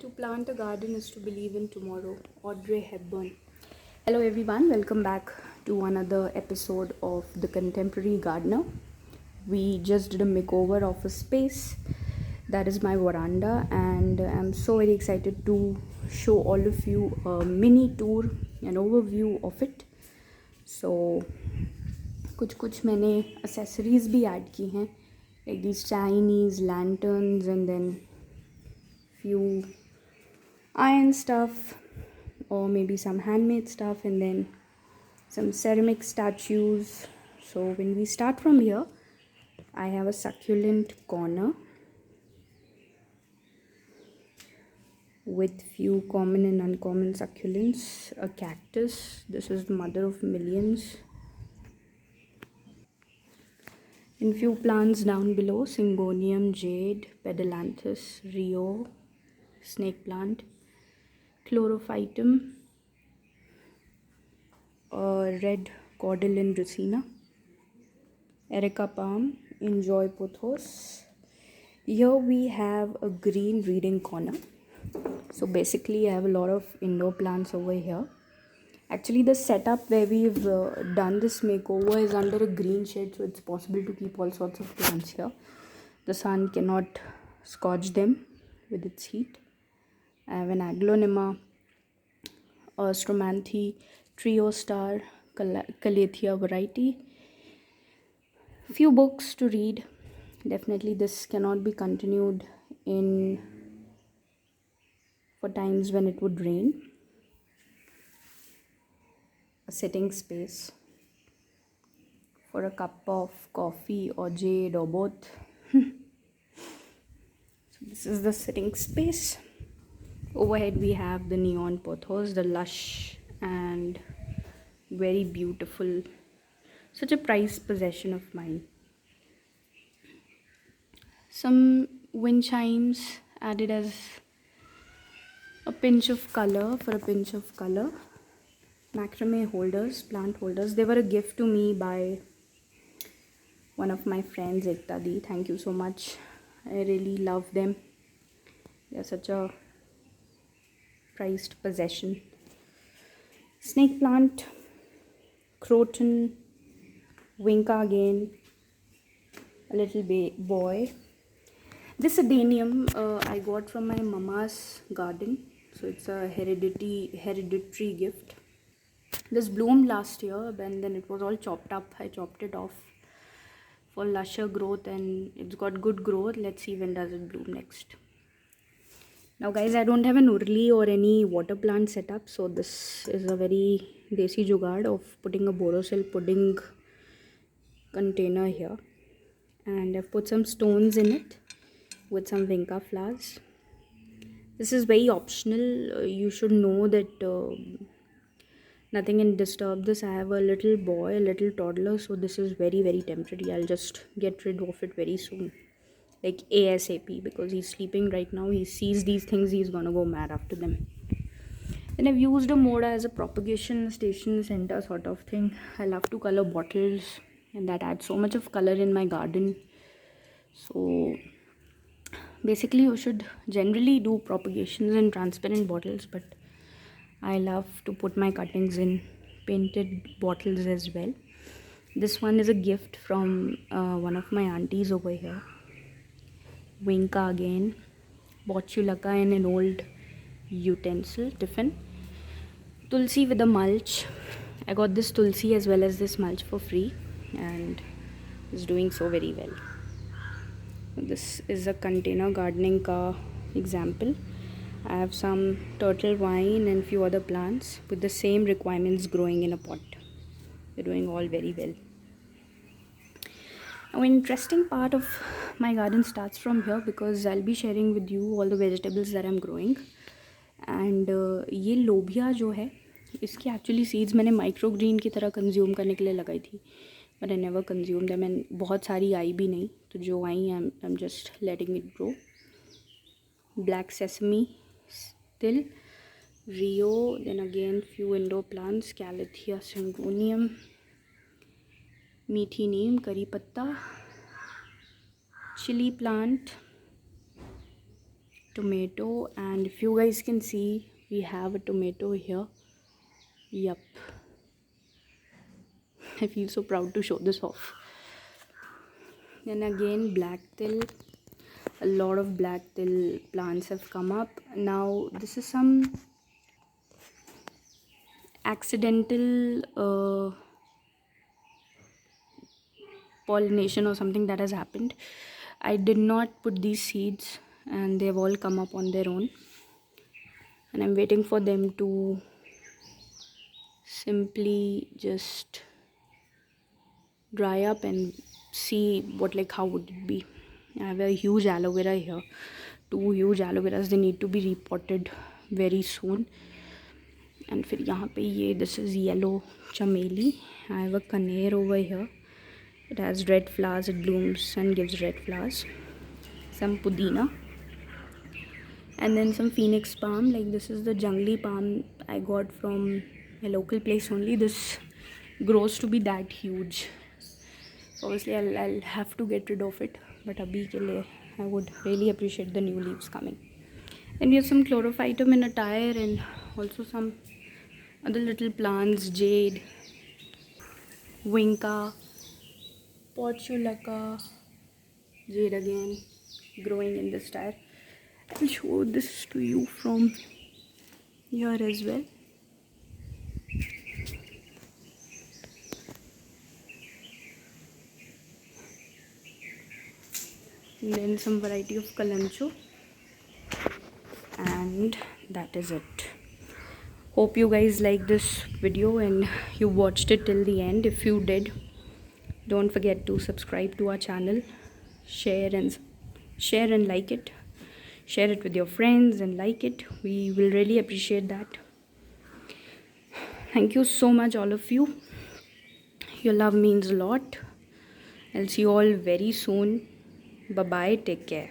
To plant a garden is to believe in tomorrow. Audrey Hepburn. Hello, everyone. Welcome back to another episode of The Contemporary Gardener. We just did a makeover of a space that is my veranda, and I'm so very excited to show all of you a mini tour, an overview of it. So, कुछ मैंने accessories भी add की हैं, like these Chinese lanterns and then few iron stuff or maybe some handmade stuff and then some ceramic statues. So when we start from here, I have a succulent corner with few common and uncommon succulents, a cactus. This is the mother of millions. And few plants down below: Syngonium, jade, Pedalanthus, Rio, snake plant, Chlorophytum, red cordyline racina, Erica palm, Enjoy pothos. Here we have a green reading corner. So basically I have a lot of indoor plants over here. Actually the setup where we've done this makeover is under a green shade, so it's possible to keep all sorts of plants here. The sun cannot scorch them with its heat. I have an Aglonema, a Stromanthe, Trio Star, Calathea variety. Few books to read. Definitely this cannot be continued in for times when it would rain. A sitting space for a cup of coffee or jade or both. So this is the sitting space. Overhead we have the neon pothos, the lush and very beautiful, such a prized possession of mine. Some wind chimes added as a pinch of color, for a pinch of color. Macrame holders, plant holders. They were a gift to me by one of my friends, Ekta Di. Thank you so much. I really love them. They're such a prized possession. Snake plant, croton, vinca again, a little boy. This adenium I got from my mama's garden, so it's a hereditary gift. This bloomed last year, and then it was all chopped up. I chopped it off for lusher growth, and it's got good growth. Let's see when does it bloom next. Now guys, I don't have an urli or any water plant setup, so this is a very desi jugaad of putting a Borosil pudding container here, and I've put some stones in it with some vinca flowers. This is very optional. You should know that nothing can disturb this. I have a little boy, a little toddler, so this is very very temporary. I'll just get rid of it very soon, like ASAP, because he's sleeping right now. He sees these things, he's gonna go mad after them. Then I've used a moda as a propagation station center sort of thing. I love to color bottles, and that adds so much of color in my garden. So basically you should generally do propagations in transparent bottles, but I love to put my cuttings in painted bottles as well. This one is a gift from one of my aunties over here. Vinca again, Botulaka in an old utensil tiffin. Tulsi with a mulch. I got this tulsi as well as this mulch for free, and it's doing so very well. This is a container gardening ka example. I have some turtle vine and few other plants with the same requirements growing in a pot. They're doing all very well. Now, an interesting part of my garden starts from here, because I'll be sharing with you all the vegetables that I'm growing. And ये लोबिया जो है, इसकी actually seeds मैंने micro green की तरह consume करने के लिए लगाई थी, but I never consume them, and बहुत सारी आई भी नहीं, तो जो I I am just letting it grow. Black sesame still, Rio, then again few indoor plants, Calathea syngonium, meaty neem, curry patta, chili plant, tomato, and if you guys can see, we have a tomato here. Yup. I feel so proud to show this off. Then again, black till. A lot of black till plants have come up. Now this is some accidental pollination or something that has happened. I did not put these seeds and they've all come up on their own, and I'm waiting for them to simply just dry up and see how would it be. I have a huge aloe vera here, 2 huge aloe veras. They need to be repotted very soon. And फिर यहाँ पे ये, this is yellow chameli. I have a kaner over here. It has red flowers. It blooms and gives red flowers. Some pudina, and then some phoenix palm. Like this is the jungly palm I got from my local place only. This grows to be that huge. So obviously I'll have to get rid of it, but abhi ke liye I would really appreciate the new leaves coming. Then we have some chlorophytum in a tire, and also some other little plants, jade, vinca, portulaca, jade again, growing in this tire. I'll show this to you from here as well. And then some variety of kalancho, and that is it. Hope you guys like this video and you watched it till the end. If you did, don't forget to subscribe to our channel, share and like it. Share it with your friends and like it. We will really appreciate that. Thank you so much, all of you. Your love means a lot. I'll see you all very soon. Bye bye. Take care.